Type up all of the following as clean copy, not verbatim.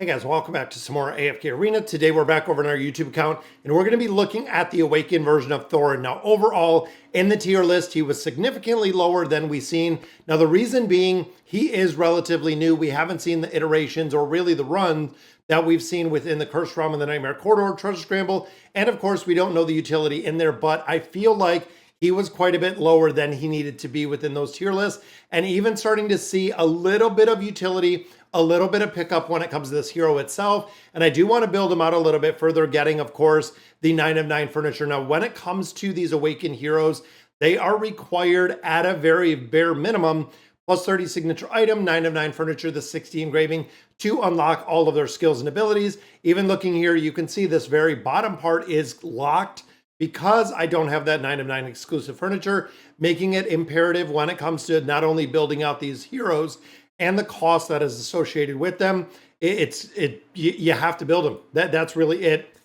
Hey guys, welcome back to some more AFK Arena. Today we're back over on our YouTube account and we're going to be looking at the Awakened version of Thoran. Now overall in the tier list he was significantly lower than we've seen. Now the reason being he is relatively new. We haven't seen the iterations or really the run that we've seen within the Cursed Realm and the Nightmare Corridor, Treasure Scramble, and of course we don't know the utility in there, but I feel like he was quite a bit lower than he needed to be within those tier lists, and even starting to see a little bit of utility, a little bit of pickup when it comes to this hero itself. And I do want to build him out a little bit further, getting, of course, the 9 of 9 furniture. Now, when it comes to these Awakened heroes, they are required at a very bare minimum, plus 30 signature item, 9 of 9 furniture, the 60 engraving to unlock all of their skills and abilities. Even looking here, you can see this very bottom part is locked because I don't have that 9 of 9 exclusive furniture, making it imperative when it comes to not only building out these heroes and the cost that is associated with them. You have to build them. That's really it.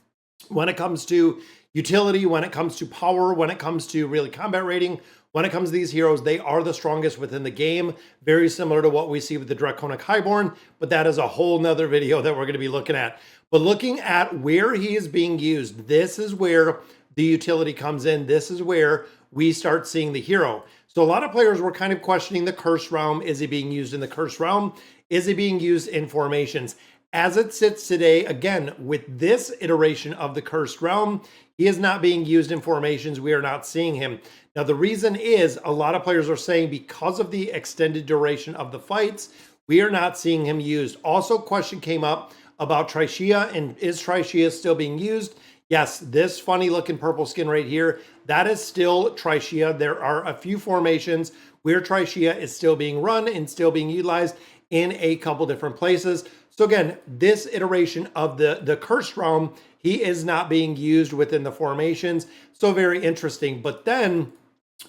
When it comes to utility, when it comes to power, when it comes to really combat rating, when it comes to these heroes, they are the strongest within the game. Very similar to what we see with the Draconic Highborn, but that is a whole nother video that we're going to be looking at. But looking at where he is being used, this is where the utility comes in. This is where we start seeing the hero. So a lot of players were kind of questioning the Cursed Realm. Is he being used in the Cursed Realm? Is he being used in formations? As it sits today, again, with this iteration of the Cursed Realm, he is not being used in formations. We are not seeing him. Now, the reason is a lot of players are saying because of the extended duration of the fights, we are not seeing him used. Also, question came up about Trishia, and is Trishia still being used? Yes, this funny looking purple skin right here, that is still Trishia. There are a few formations where Trishia is still being run and still being utilized in a couple different places. So again, this iteration of the Cursed Realm, he is not being used within the formations. So very interesting. But then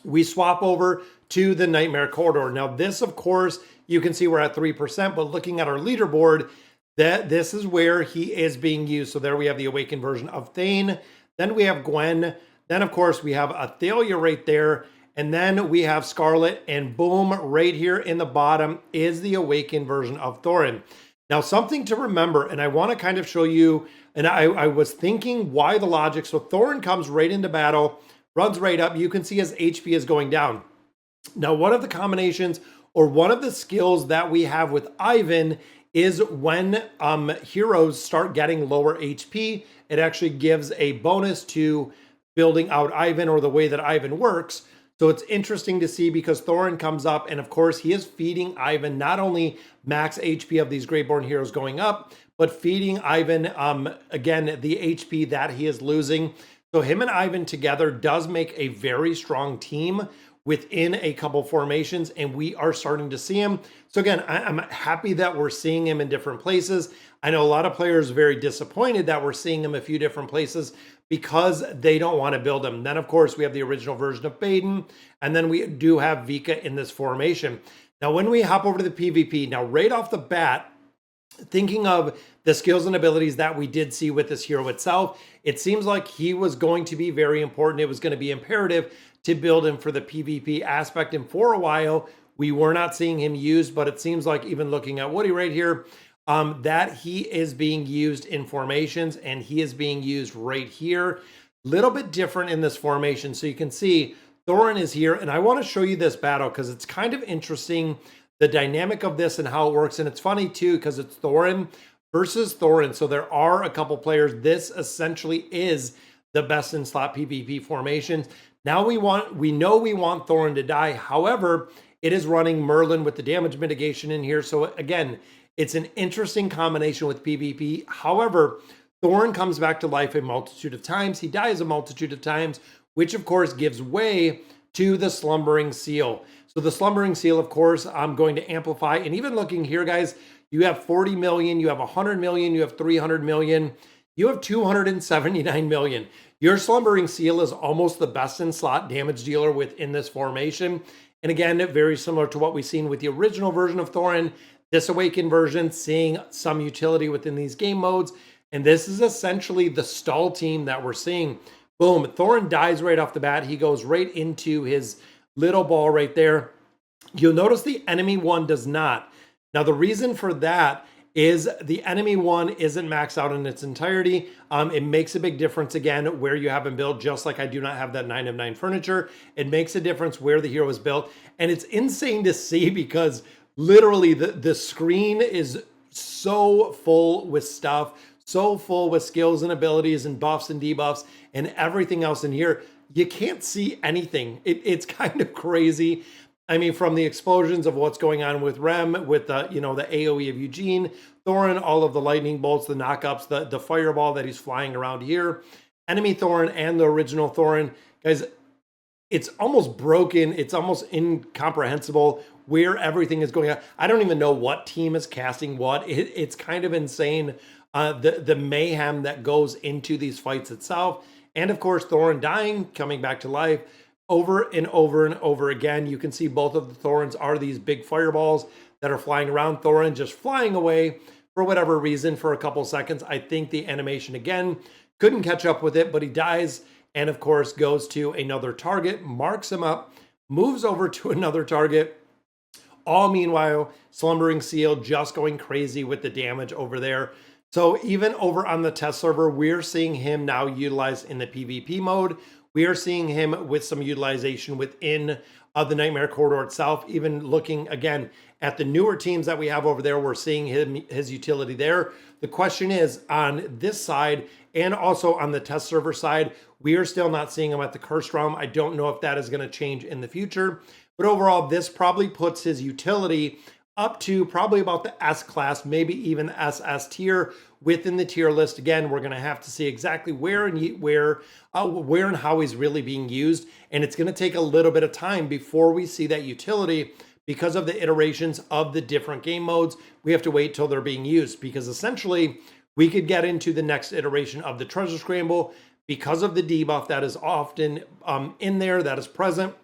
we swap over to the Nightmare Corridor. Now this, of course, you can see we're at 3%, but looking at our leaderboard, this is where he is being used. So there we have the Awakened version of Thane. Then we have Gwen. Then, of course, we have Athalia right there. And then we have Scarlet. And boom, right here in the bottom is the Awakened version of Thoran. Now, something to remember, and I want to kind of show you, and I was thinking why the logic. So Thoran comes right into battle, runs right up. You can see his HP is going down. Now, one of the combinations or one of the skills that we have with Ivan is when heroes start getting lower HP, it actually gives a bonus to building out Ivan or the way that Ivan works. So it's interesting to see because Thoran comes up and of course he is feeding Ivan not only max HP of these Greyborn heroes going up, but feeding Ivan, again, the HP that he is losing. So him and Ivan together does make a very strong team within a couple formations, and we are starting to see him. So again, I'm happy that we're seeing him in different places. I know a lot of players are very disappointed that we're seeing him a few different places because they don't want to build him. Then, of course, we have the original version of Baden, and then we do have Vika in this formation. Now, when we hop over to the PvP, now right off the bat, thinking of the skills and abilities that we did see with this hero itself, it seems like he was going to be very important. It was going to be imperative to build him for the PvP aspect. And for a while, we were not seeing him used, but it seems like even looking at Woody right here, that he is being used in formations and he is being used right here. Little bit different in this formation. So you can see Thoran is here, and I want to show you this battle because it's kind of interesting, the dynamic of this and how it works. And it's funny too, because it's Thoran versus Thoran. So there are a couple players. This essentially is the best in slot PvP formations. Now we know we want Thoran to die. However, it is running Merlin with the damage mitigation in here. So again, it's an interesting combination with PvP. However, Thoran comes back to life a multitude of times. He dies a multitude of times, which of course gives way to the Slumbering Seal. So the Slumbering Seal, of course, I'm going to amplify. And even looking here, guys, you have 40 million, you have 100 million, you have 300 million, you have 279 million. Your Slumbering Seal is almost the best in slot damage dealer within this formation. And again, very similar to what we've seen with the original version of Thoran, this Awakened version, seeing some utility within these game modes. And this is essentially the stall team that we're seeing. Boom, Thoran dies right off the bat. He goes right into his little ball right there. You'll notice the enemy one does not. Now, the reason for that is the enemy one isn't maxed out in its entirety. It makes a big difference again where you have him built, just like I do not have that 9 of 9 furniture. It makes a difference where the hero is built. And it's insane to see because literally the screen is so full with stuff, so full with skills and abilities and buffs and debuffs and everything else in here. You can't see anything. It's kind of crazy. I mean, from the explosions of what's going on with Rem, with the, the AoE of Eugene, Thoran, all of the lightning bolts, the knockups, the fireball that he's flying around here, enemy Thoran and the original Thoran. Guys, it's almost broken. It's almost incomprehensible where everything is going on. I don't even know what team is casting what. It's kind of insane, the mayhem that goes into these fights itself. And of course, Thoran dying, coming back to life over and over and over again. You can see both of the Thorans are these big fireballs that are flying around. Thoran just flying away for whatever reason for a couple seconds. I think the animation, again, couldn't catch up with it, but he dies and, of course, goes to another target, marks him up, moves over to another target. All meanwhile, Slumbering Seal just going crazy with the damage over there. So even over on the test server, we're seeing him now utilized in the PvP mode. We are seeing him with some utilization within the Nightmare Corridor itself. Even looking, again, at the newer teams that we have over there, we're seeing his utility there. The question is, on this side and also on the test server side, we are still not seeing him at the Cursed Realm. I don't know if that is going to change in the future. But overall, this probably puts his utility up to probably about the S class, maybe even SS tier within the tier list. Again, we're going to have to see exactly where and how he's really being used. And it's going to take a little bit of time before we see that utility because of the iterations of the different game modes. We have to wait till they're being used because essentially we could get into the next iteration of the Treasure Scramble because of the debuff that is often in there, that is present.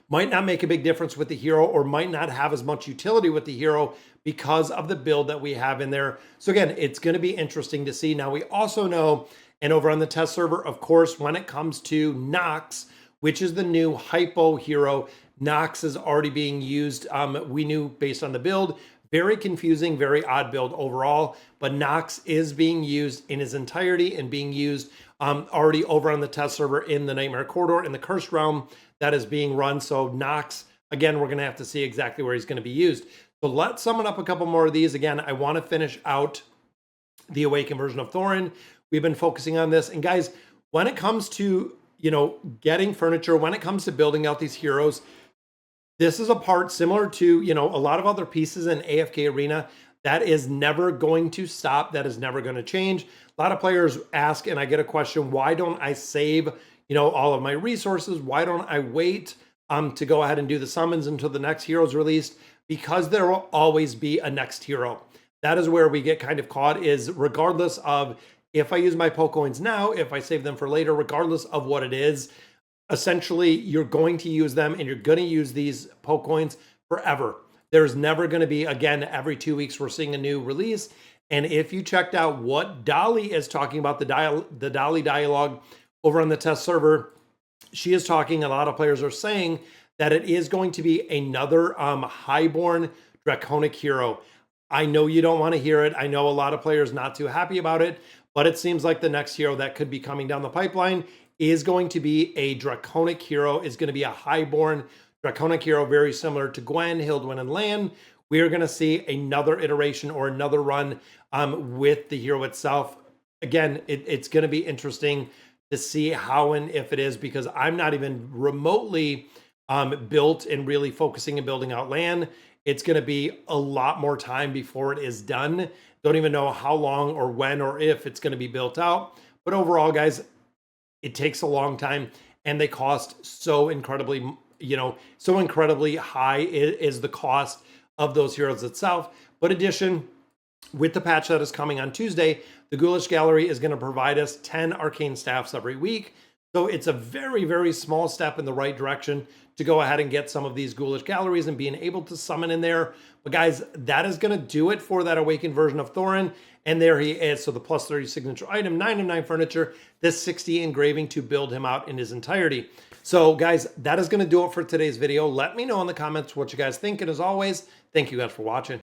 Might not make a big difference with the hero or might not have as much utility with the hero because of the build that we have in there. So again, it's going to be interesting to see. Now we also know, and over on the test server, of course, when it comes to Nox, which is the new Hippo hero, Nox is already being used. We knew based on the build, very confusing, very odd build overall, but Nox is being used in his entirety and being used already over on the test server in the Nightmare Corridor in the Cursed Realm that is being run. So Nox, again, we're going to have to see exactly where he's going to be used. So let's summon up a couple more of these. Again, I want to finish out the Awakened version of Thoran. We've been focusing on this. And guys, when it comes to, getting furniture, when it comes to building out these heroes, this is a part similar to, a lot of other pieces in AFK Arena that is never going to stop. That is never going to change. A lot of players ask, and I get a question, why don't I save all of my resources? Why don't I wait to go ahead and do the summons until the next hero is released? Because there will always be a next hero. That is where we get kind of caught, is regardless of if I use my Pokecoins now, if I save them for later, regardless of what it is, essentially you're going to use them and you're going to use these Pokecoins forever. There's never going to be, again, every 2 weeks we're seeing a new release. And if you checked out what Dolly is talking about, the Dolly dialogue over on the test server, she is talking, a lot of players are saying that it is going to be another highborn draconic hero. I know you don't want to hear it. I know a lot of players not too happy about it, but it seems like the next hero that could be coming down the pipeline is going to be a draconic hero, is going to be a highborn draconic hero, very similar to Gwen, Hildwyn, and Lan. We are going to see another iteration or another run with the hero itself. Again, it's going to be interesting to see how and if it is, because I'm not even remotely built and really focusing and building out Lan. It's going to be a lot more time before it is done. Don't even know how long or when or if it's going to be built out. But overall, guys, it takes a long time and they cost so incredibly, so incredibly high is the cost of those heroes itself. But addition, with the patch that is coming on Tuesday, the Ghoulish Gallery is going to provide us 10 arcane staffs every week. So it's a very, very small step in the right direction to go ahead and get some of these Ghoulish Galleries and being able to summon in there. But guys, that is going to do it for that Awakened version of Thoran. And there he is. So the plus 30 signature item, 9 of 9 furniture, this 60 engraving to build him out in his entirety. So guys, that is going to do it for today's video. Let me know in the comments what you guys think. And as always, thank you guys for watching.